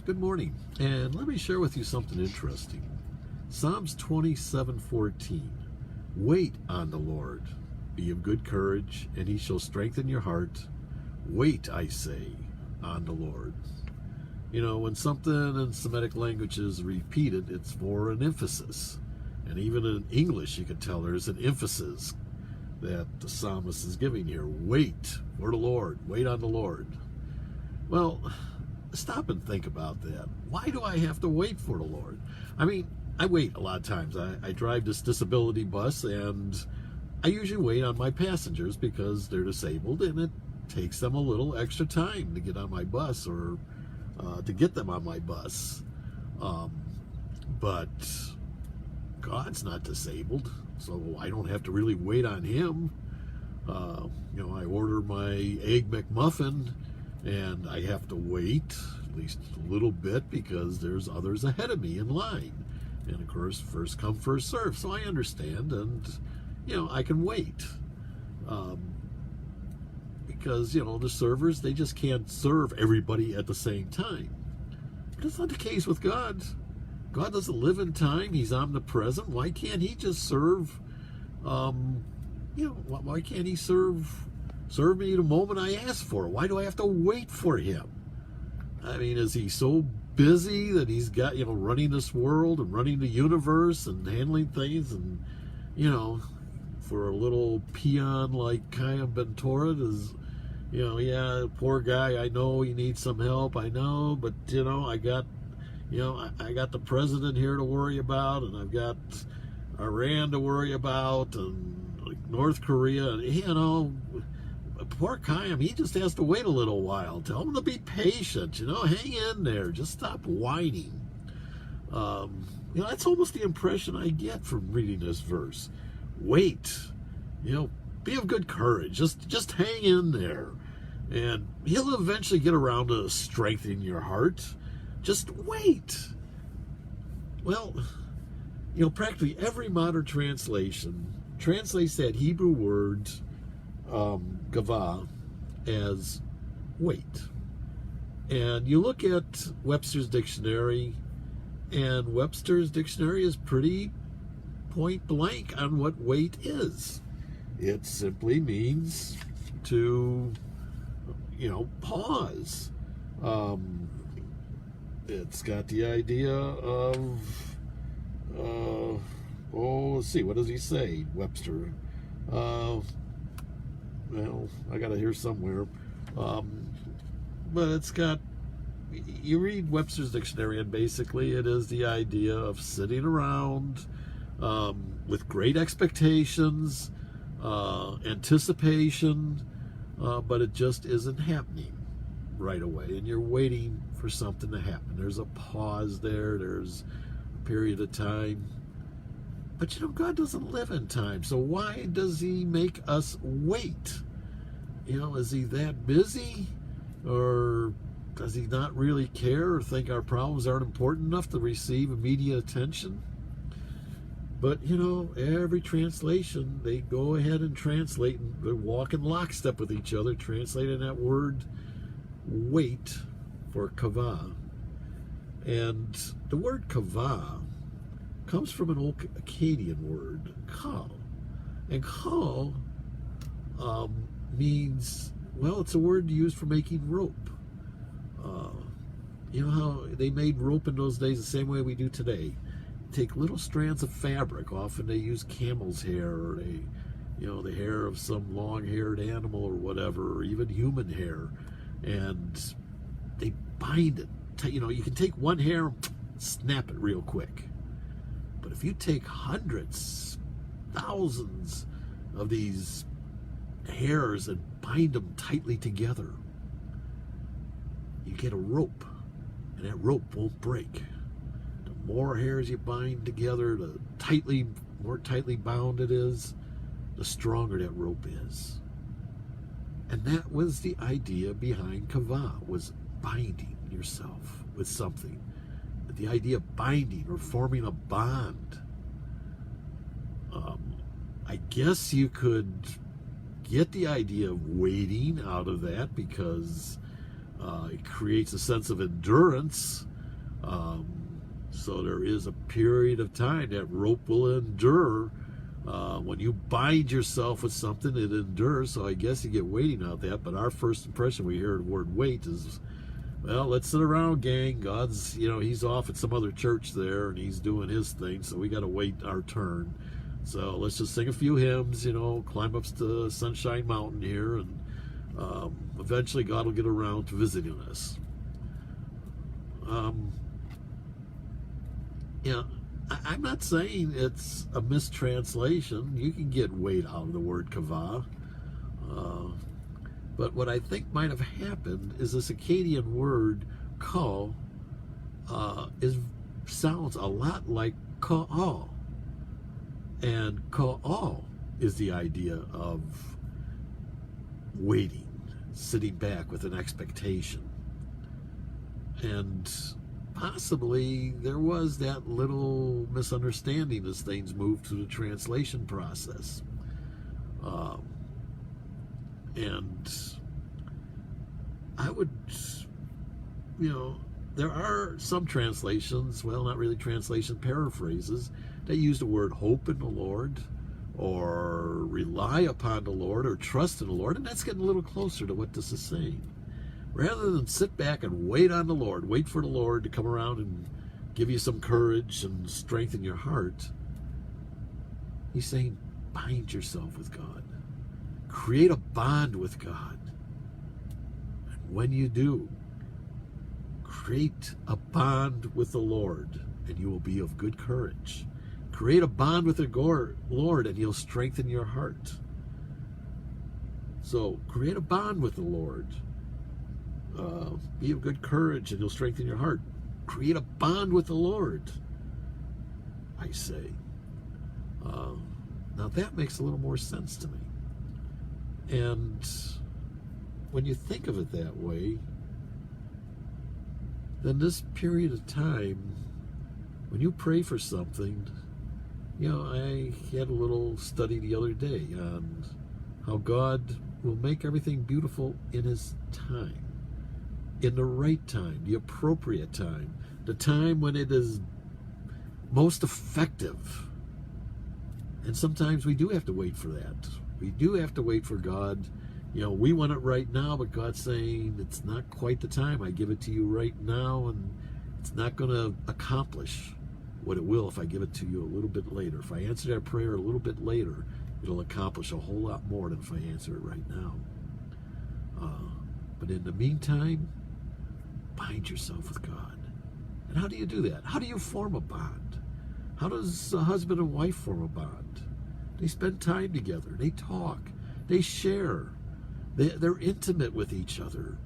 Good morning, and let me share with you something interesting. Psalms 27:14. Wait on the Lord. Be of good courage, and he shall strengthen your heart. Wait, I say, on the Lord. You know, when something in Semitic language is repeated, it's for an emphasis. And even in English, you can tell there's an emphasis that the psalmist is giving here. Wait for the Lord. Wait on the Lord. Well, stop and think about that. Why do I have to wait for the Lord? I mean, I wait a lot of times. I drive this disability bus, and I usually wait on my passengers because they're disabled, and it takes them a little extra time to get on my bus or to get them on my bus. But God's not disabled, so I don't have to really wait on him. I order my Egg McMuffin, and I have to wait at least a little bit because there's others ahead of me in line. And of course, first come, first serve. So I understand, and I can wait. Because the servers, they just can't serve everybody at the same time. But that's not the case with God. God doesn't live in time. He's omnipresent. Why can't he just serve? Why can't he serve me the moment I ask for it? Why do I have to wait for him? I mean, is he so busy that he's got, running this world and running the universe and handling things, and, for a little peon like Chaim Bentorah does, poor guy, I know he needs some help, I know, but, I got the president here to worry about, and I've got Iran to worry about, and North Korea, and, poor Chaim, he just has to wait a little while. Tell him to be patient, hang in there, just stop whining. That's almost the impression I get from reading this verse. Wait, be of good courage, just hang in there, and he'll eventually get around to strengthening your heart. Just wait. Well, practically every modern translation translates that Hebrew word gavah as wait. And you look at Webster's dictionary, and Webster's dictionary is pretty point blank on what wait is. It simply means to, pause. It's got the idea of, let's see, what does he say, Webster? Well, I got it here somewhere. But it's got, you read Webster's dictionary, and basically it is the idea of sitting around with great expectations, anticipation, but it just isn't happening right away, and you're waiting for something to happen. There's a pause there, there's a period of time. But God doesn't live in time, so why does he make us wait? Is he that busy? Or does he not really care or think our problems aren't important enough to receive immediate attention? But, every translation, they go ahead and translate, and they walk in lockstep with each other, translating that word wait for kavah. And the word kavah comes from an old Akkadian word, kal. And kal means, well, it's a word used for making rope. How they made rope in those days the same way we do today. Take little strands of fabric. Often they use camel's hair, or the hair of some long-haired animal or whatever, or even human hair. And they bind it. You can take one hair and snap it real quick. But if you take hundreds, thousands of these hairs and bind them tightly together, you get a rope, and that rope won't break. The more hairs you bind together, the more tightly bound it is, the stronger that rope is. And that was the idea behind kavah, was binding yourself with something. The idea of binding or forming a bond. I guess you could get the idea of waiting out of that because it creates a sense of endurance So there is a period of time that rope will endure. When you bind yourself with something, it endures. So I guess you get waiting out that. But our first impression we hear the word wait is, well, let's sit around, gang. God's, he's off at some other church there, and he's doing his thing. So we got to wait our turn. So let's just sing a few hymns, climb up to Sunshine Mountain here, and eventually God will get around to visiting us. I'm not saying it's a mistranslation. You can get wait out of the word kavah. But what I think might have happened is this Akkadian word ka sounds a lot like ka'al. And ka'al is the idea of waiting, sitting back with an expectation. And possibly there was that little misunderstanding as things moved through the translation process. And I would, there are some translations, well, not really translation, paraphrases, that use the word hope in the Lord, or rely upon the Lord, or trust in the Lord, and that's getting a little closer to what this is saying. Rather than sit back and wait on the Lord, wait for the Lord to come around and give you some courage and strengthen your heart, he's saying, bind yourself with God. Create a bond with God. And when you do, create a bond with the Lord, and you will be of good courage. Create a bond with the Lord, and he'll strengthen your heart. So, create a bond with the Lord. Be of good courage, and he'll strengthen your heart. Create a bond with the Lord, I say. Now that makes a little more sense to me. And when you think of it that way, then this period of time, when you pray for something, I had a little study the other day on how God will make everything beautiful in his time. In the right time, the appropriate time, the time when it is most effective. And sometimes we do have to wait for that. We do have to wait for God. We want it right now, but God's saying it's not quite the time. I give it to you right now, and it's not going to accomplish what it will if I give it to you a little bit later. If I answer that prayer a little bit later, it'll accomplish a whole lot more than if I answer it right now. But in the meantime, bind yourself with God. And how do you do that? How do you form a bond? How does a husband and wife form a bond? They spend time together. They talk. They share. They're intimate with each other.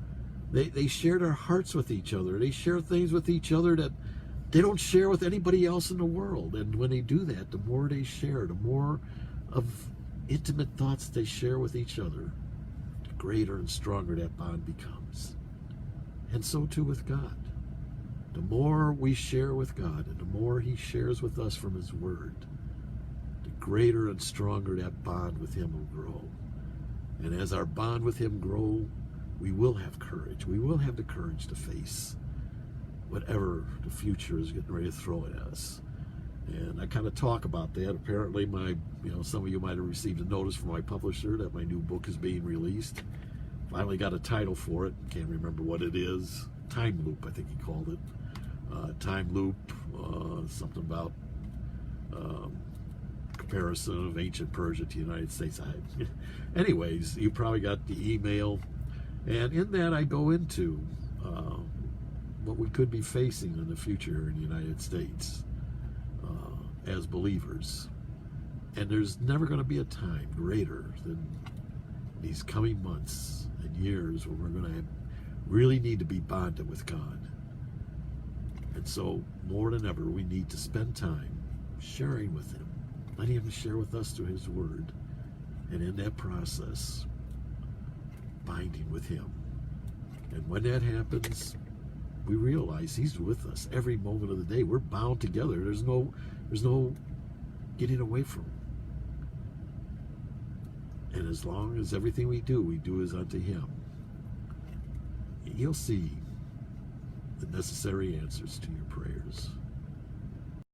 They share their hearts with each other. They share things with each other that they don't share with anybody else in the world. And when they do that, the more they share, the more of intimate thoughts they share with each other, the greater and stronger that bond becomes. And so too with God. The more we share with God, and the more he shares with us from his word, the greater and stronger that bond with him will grow. And as our bond with him grow, we will have courage. We will have the courage to face whatever the future is getting ready to throw at us. And I kind of talk about that. Apparently some of you might have received a notice from my publisher that my new book is being released. Finally got a title for it. Can't remember what it is. Time Loop, I think he called it. Time Loop, something about comparison of ancient Persia to the United States. Anyways, you probably got the email. And in that I go into what we could be facing in the future in the United States as believers. And there's never going to be a time greater than these coming months and years where we're going to really need to be bonded with God. And so, more than ever, we need to spend time sharing with him, letting him share with us through his word, and in that process, binding with him. And when that happens, we realize he's with us every moment of the day. We're bound together. There's no getting away from him. And as long as everything we do is unto him, you'll see the necessary answers to your prayers.